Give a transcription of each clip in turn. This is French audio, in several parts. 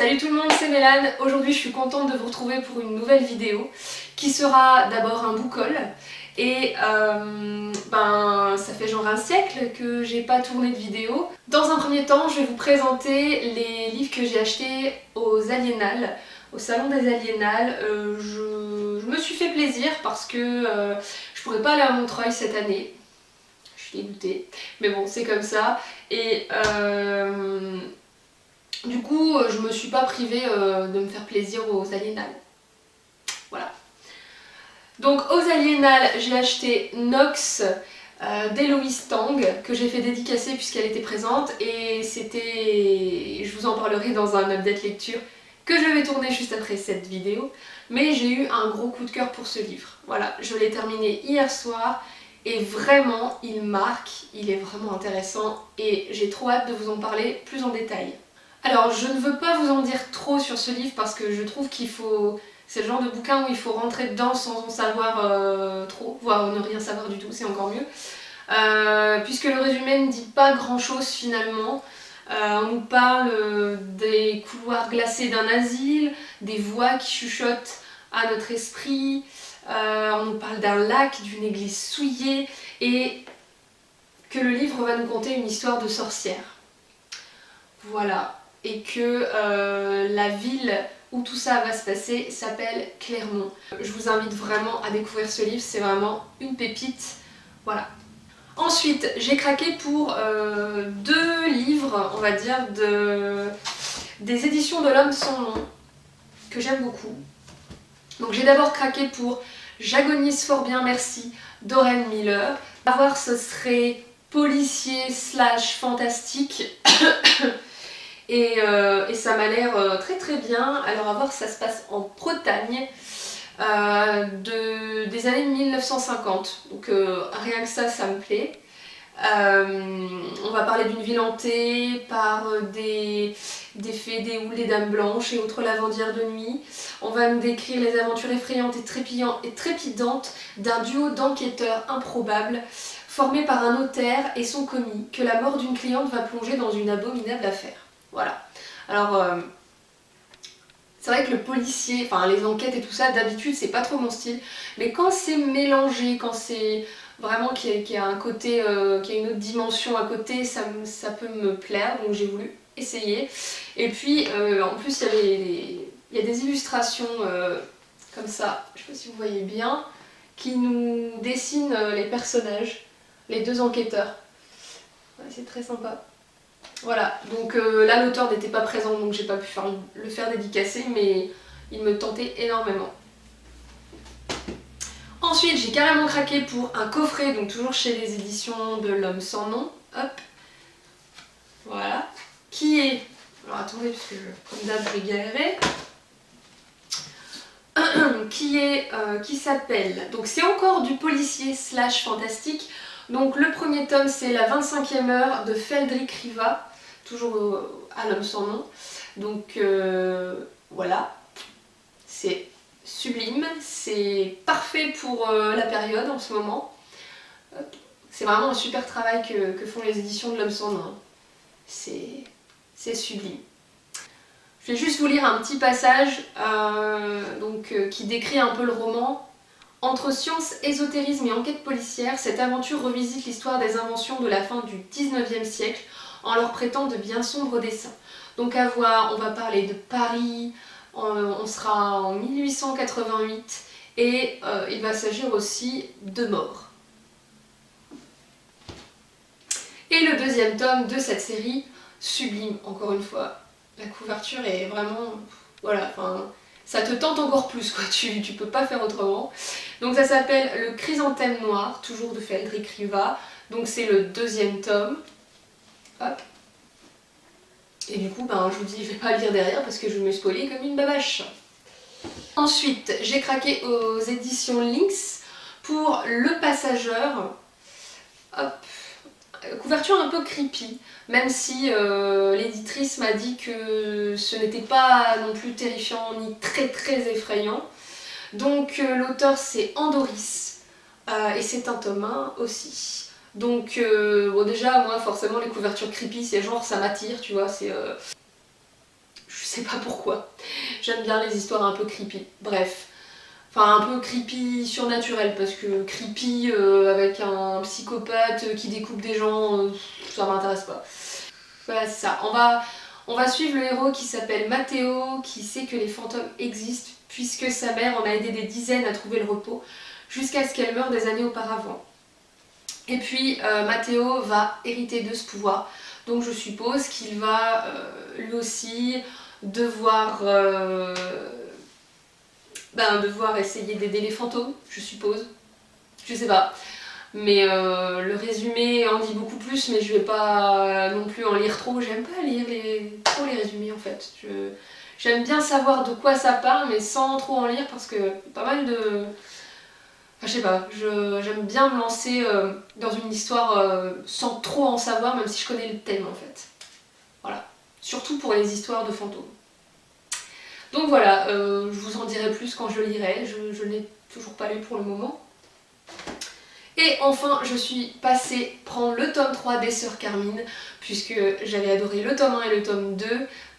Salut tout le monde, c'est Mélane. Aujourd'hui je suis contente de vous retrouver pour une nouvelle vidéo qui sera d'abord un book haul. Et ça fait genre un siècle que j'ai pas tourné de vidéo. Dans un premier temps, je vais vous présenter les livres que j'ai achetés aux Aliénales, au salon des Aliénales. Je me suis fait plaisir parce que je pourrais pas aller à Montreuil cette année. Je suis dégoûtée, mais bon, c'est comme ça. Et du coup, je me suis pas privée de me faire plaisir aux Aliénales. Voilà. Donc aux Aliénales, j'ai acheté Nox d'Héloïse Tang, que j'ai fait dédicacer puisqu'elle était présente, et c'était... je vous en parlerai dans un update lecture que je vais tourner juste après cette vidéo, mais j'ai eu un gros coup de cœur pour ce livre. Voilà, je l'ai terminé hier soir, et vraiment, il marque, il est vraiment intéressant, et j'ai trop hâte de vous en parler plus en détail. Alors, je ne veux pas vous en dire trop sur ce livre parce que je trouve qu'il faut... C'est le genre de bouquin où il faut rentrer dedans sans en savoir trop, voire ne rien savoir du tout, c'est encore mieux. Puisque le résumé ne dit pas grand chose finalement. On nous parle des couloirs glacés d'un asile, des voix qui chuchotent à notre esprit, on nous parle d'un lac, d'une église souillée, et que le livre va nous conter une histoire de sorcière. Voilà, et que la ville où tout ça va se passer s'appelle Clermont. Je vous invite vraiment à découvrir ce livre, c'est vraiment une pépite. Voilà. Ensuite, j'ai craqué pour deux livres, on va dire, des éditions de l'Homme sans nom, que j'aime beaucoup. Donc j'ai d'abord craqué pour J'agonise fort bien merci d'Oren Miller. À voir, ce serait policier slash fantastique. Et ça m'a l'air très très bien. Alors à voir, ça se passe en Bretagne des années 1950. Donc rien que ça me plaît. On va parler d'une ville hantée par des fées, des houles, des dames blanches et autres lavandières de nuit. On va nous décrire les aventures effrayantes et trépidantes d'un duo d'enquêteurs improbables formé par un notaire et son commis que la mort d'une cliente va plonger dans une abominable affaire. Voilà. Alors, c'est vrai que le policier, enfin les enquêtes et tout ça, d'habitude c'est pas trop mon style, mais quand c'est mélangé, quand c'est vraiment qu'il y a un côté, qu'il y a une autre dimension à côté, ça peut me plaire, donc j'ai voulu essayer. Et puis en plus il y a des illustrations comme ça, je sais pas si vous voyez bien, qui nous dessinent les personnages, les deux enquêteurs. Ouais, c'est très sympa. Voilà, donc là l'auteur n'était pas présent, donc j'ai pas pu le faire dédicacer, mais il me tentait énormément. Ensuite, j'ai carrément craqué pour un coffret, donc toujours chez les éditions de l'Homme sans nom. Hop, voilà. Qui est... Alors attendez, parce que comme d'hab je vais galérer. Qui s'appelle... Donc c'est encore du policier slash fantastique. Donc le premier tome, c'est la 25e heure de Feldrik Riva, toujours à l'Homme sans nom. Donc voilà, c'est sublime, c'est parfait pour la période en ce moment. C'est vraiment un super travail que font les éditions de l'Homme sans nom. C'est sublime. Je vais juste vous lire un petit passage qui décrit un peu le roman. Entre science, ésotérisme et enquête policière, cette aventure revisite l'histoire des inventions de la fin du 19e siècle en leur prêtant de bien sombres dessins. Donc à voir, on va parler de Paris, on sera en 1888 et il va s'agir aussi de mort. Et le deuxième tome de cette série, sublime encore une fois. La couverture est vraiment... voilà, enfin... ça te tente encore plus, quoi, tu peux pas faire autrement. Donc ça s'appelle Le Chrysanthème Noir, toujours de Feldrik Riva. Donc c'est le deuxième tome. Hop. Et du coup, je vous dis, je vais pas lire derrière parce que je vais me spoiler comme une babache. Ensuite, j'ai craqué aux éditions Lynx pour Le Passageur. Hop. Couverture un peu creepy, même si l'éditrice m'a dit que ce n'était pas non plus terrifiant ni très très effrayant. Donc l'auteur c'est Andoris et c'est un tome 1 aussi. Donc bon, déjà moi forcément les couvertures creepy c'est genre ça m'attire, tu vois, c'est sais pas pourquoi. J'aime bien les histoires un peu creepy. Bref. Enfin, un peu creepy surnaturel, parce que creepy avec un psychopathe qui découpe des gens, ça m'intéresse pas. Voilà, c'est ça. On va suivre le héros qui s'appelle Matteo, qui sait que les fantômes existent, puisque sa mère en a aidé des dizaines à trouver le repos, jusqu'à ce qu'elle meure des années auparavant. Et puis Matteo va hériter de ce pouvoir, donc je suppose qu'il va lui aussi devoir essayer d'aider les fantômes, je suppose. Je sais pas. Mais le résumé en dit beaucoup plus, mais je vais pas non plus en lire trop. J'aime pas lire trop les résumés en fait. J'aime bien savoir de quoi ça parle, mais sans trop en lire parce que pas mal de... Enfin, je sais pas, j'aime bien me lancer dans une histoire sans trop en savoir, même si je connais le thème en fait. Voilà. Surtout pour les histoires de fantômes. Donc voilà, je vous en dirai plus quand je le lirai. Je n'ai toujours pas lu pour le moment. Et enfin, je suis passée prendre le tome 3 des Sœurs Carmine, puisque j'avais adoré le tome 1 et le tome 2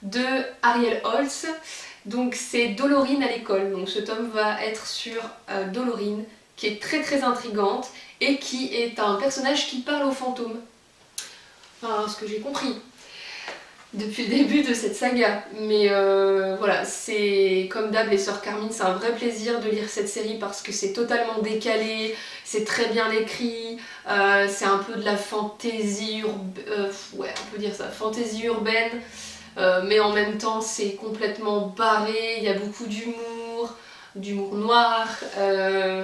de Ariel Holz. Donc c'est Dolorine à l'école. Donc ce tome va être sur Dolorine, qui est très très intrigante et qui est un personnage qui parle aux fantômes. Enfin, ce que j'ai compris depuis le début de cette saga. Mais voilà, c'est comme d'hab les Sœurs Carmine, c'est un vrai plaisir de lire cette série parce que c'est totalement décalé, c'est très bien écrit, c'est un peu de la fantaisie ouais, on peut dire ça, fantaisie urbaine, mais en même temps c'est complètement barré, il y a beaucoup d'humour noir,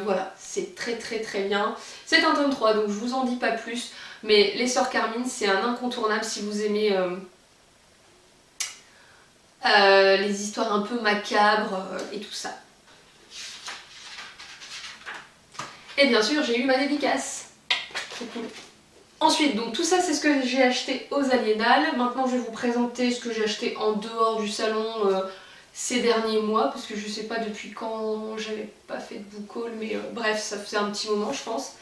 voilà, c'est très très très bien. C'est un tome 3 donc je vous en dis pas plus, mais les Sœurs Carmine c'est un incontournable si vous aimez les histoires un peu macabres et tout ça. Et bien sûr, j'ai eu ma dédicace. Trop cool. Ensuite, donc tout ça, c'est ce que j'ai acheté aux Aliénales. Maintenant, je vais vous présenter ce que j'ai acheté en dehors du salon ces derniers mois, parce que je sais pas depuis quand j'avais pas fait de book haul, mais bref, ça faisait un petit moment, je pense.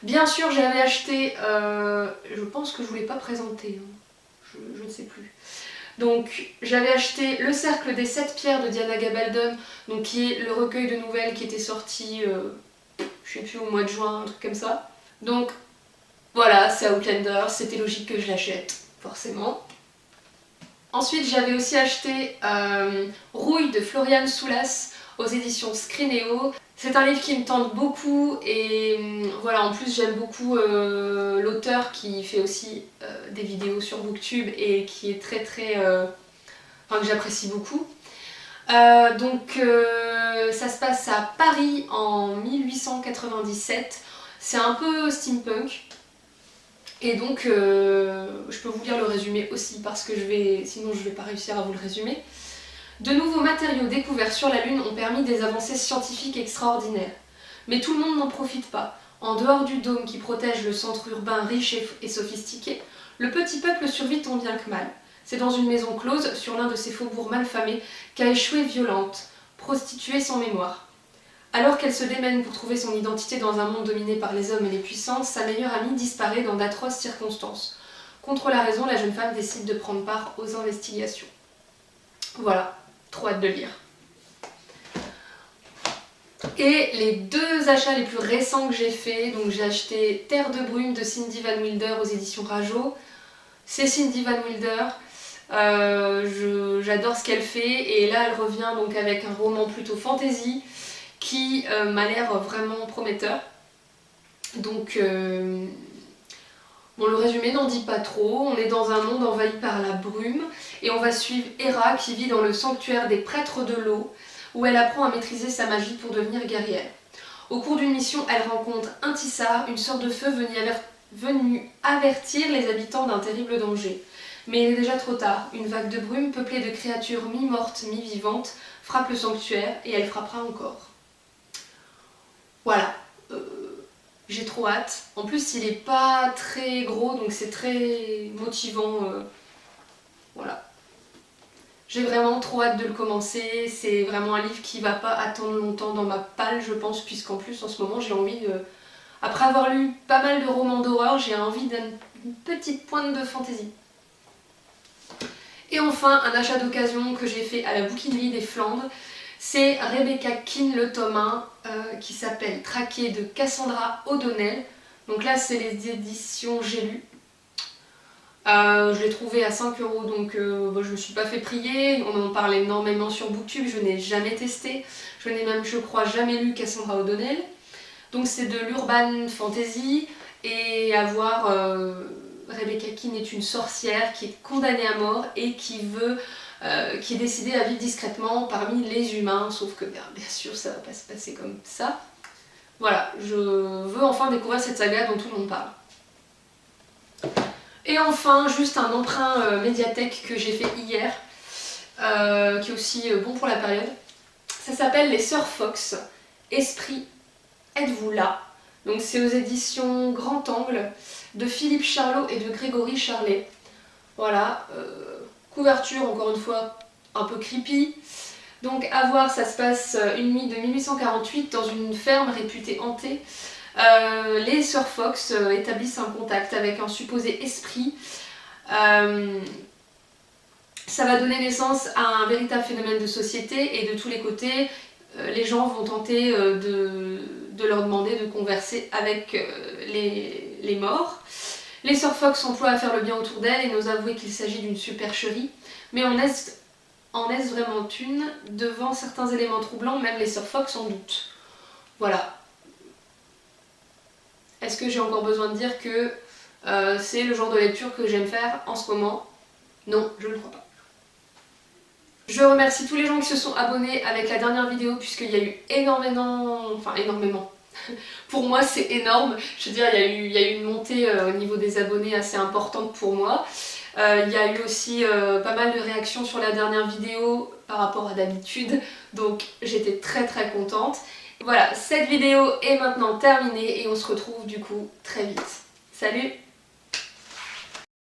Bien sûr, j'avais acheté, je pense que je ne vous l'ai pas présenté, hein. Je ne sais plus. Donc j'avais acheté Le Cercle des 7 pierres de Diana Gabaldon, donc qui est le recueil de nouvelles qui était sorti, je sais plus, au mois de juin, un truc comme ça. Donc voilà, c'est Outlander, c'était logique que je l'achète, forcément. Ensuite j'avais aussi acheté Rouille de Floriane Soulas aux éditions Scrinéo. C'est un livre qui me tente beaucoup et voilà, en plus j'aime beaucoup l'auteur qui fait aussi des vidéos sur Booktube et qui est très très... enfin que j'apprécie beaucoup. Donc ça se passe à Paris en 1897, c'est un peu steampunk. Et donc je peux vous lire le résumé aussi parce que sinon je vais pas réussir à vous le résumer. De nouveaux matériaux découverts sur la Lune ont permis des avancées scientifiques extraordinaires. Mais tout le monde n'en profite pas. En dehors du dôme qui protège le centre urbain riche et sophistiqué, le petit peuple survit tant bien que mal. C'est dans une maison close, sur l'un de ces faubourgs malfamés, qu'a échoué Violante, prostituée sans mémoire. Alors qu'elle se démène pour trouver son identité dans un monde dominé par les hommes et les puissances, sa meilleure amie disparaît dans d'atroces circonstances. Contre la raison, la jeune femme décide de prendre part aux investigations. Voilà. Trop hâte de lire. Et les deux achats les plus récents que j'ai fait, donc j'ai acheté Terre de brume de Cindy Van Wilder aux éditions Rajo. C'est Cindy Van Wilder, j'adore ce qu'elle fait et là elle revient donc avec un roman plutôt fantasy qui m'a l'air vraiment prometteur. Donc bon, le résumé n'en dit pas trop, on est dans un monde envahi par la brume et on va suivre Hera qui vit dans le sanctuaire des prêtres de l'eau où elle apprend à maîtriser sa magie pour devenir guerrière. Au cours d'une mission, elle rencontre Intissar, une sorte de feu venu avertir les habitants d'un terrible danger. Mais il est déjà trop tard, une vague de brume peuplée de créatures mi-mortes, mi-vivantes frappe le sanctuaire et elle frappera encore. Voilà. J'ai trop hâte. En plus, il est pas très gros, donc c'est très motivant. Voilà. J'ai vraiment trop hâte de le commencer. C'est vraiment un livre qui va pas attendre longtemps dans ma palle, je pense, puisqu'en plus, en ce moment, j'ai envie de... Après avoir lu pas mal de romans d'horreur, j'ai envie d'une petite pointe de fantaisie. Et enfin, un achat d'occasion que j'ai fait à la bouquinerie des Flandres, c'est Rebecca Keane le tome 1 qui s'appelle Traqué de Cassandra O'Donnell. Donc là, c'est les éditions J'ai lu. Je l'ai trouvé à 5 €, donc bon, je me suis pas fait prier. On en parle énormément sur Booktube, je n'ai jamais testé. Je n'ai même, je crois, jamais lu Cassandra O'Donnell. Donc c'est de l'urban fantasy et à voir, Rebecca Keane est une sorcière qui est condamnée à mort et qui est décidée à vivre discrètement parmi les humains, sauf que bien sûr ça va pas se passer comme ça. Voilà, je veux enfin découvrir cette saga dont tout le monde parle. Et enfin, juste un emprunt médiathèque que j'ai fait hier, qui est aussi bon pour la période. Ça s'appelle Les Sœurs Fox, Esprit, êtes-vous là? Donc c'est aux éditions Grand Angle de Philippe Charlot et de Grégory Charlet. Voilà, couverture encore une fois un peu creepy. Donc à voir, ça se passe une nuit de 1848 dans une ferme réputée hantée. Les Sœurs Fox établissent un contact avec un supposé esprit. Ça va donner naissance à un véritable phénomène de société et de tous les côtés, les gens vont tenter de leur demander de converser avec les morts. Les Sœurs Fox s'emploient à faire le bien autour d'elles et n'osent avouer qu'il s'agit d'une supercherie, mais en est-ce vraiment une? Devant certains éléments troublants, même les Sœurs Fox en doutent. Voilà. Est-ce que j'ai encore besoin de dire que c'est le genre de lecture que j'aime faire en ce moment? Non, je ne crois pas. Je remercie tous les gens qui se sont abonnés avec la dernière vidéo puisqu'il y a eu énormément... Pour moi c'est énorme, je veux dire il y a eu une montée au niveau des abonnés assez importante pour moi. Il y a eu aussi pas mal de réactions sur la dernière vidéo par rapport à d'habitude, donc j'étais très contente. Voilà, cette vidéo est maintenant terminée et on se retrouve du coup très vite. Salut!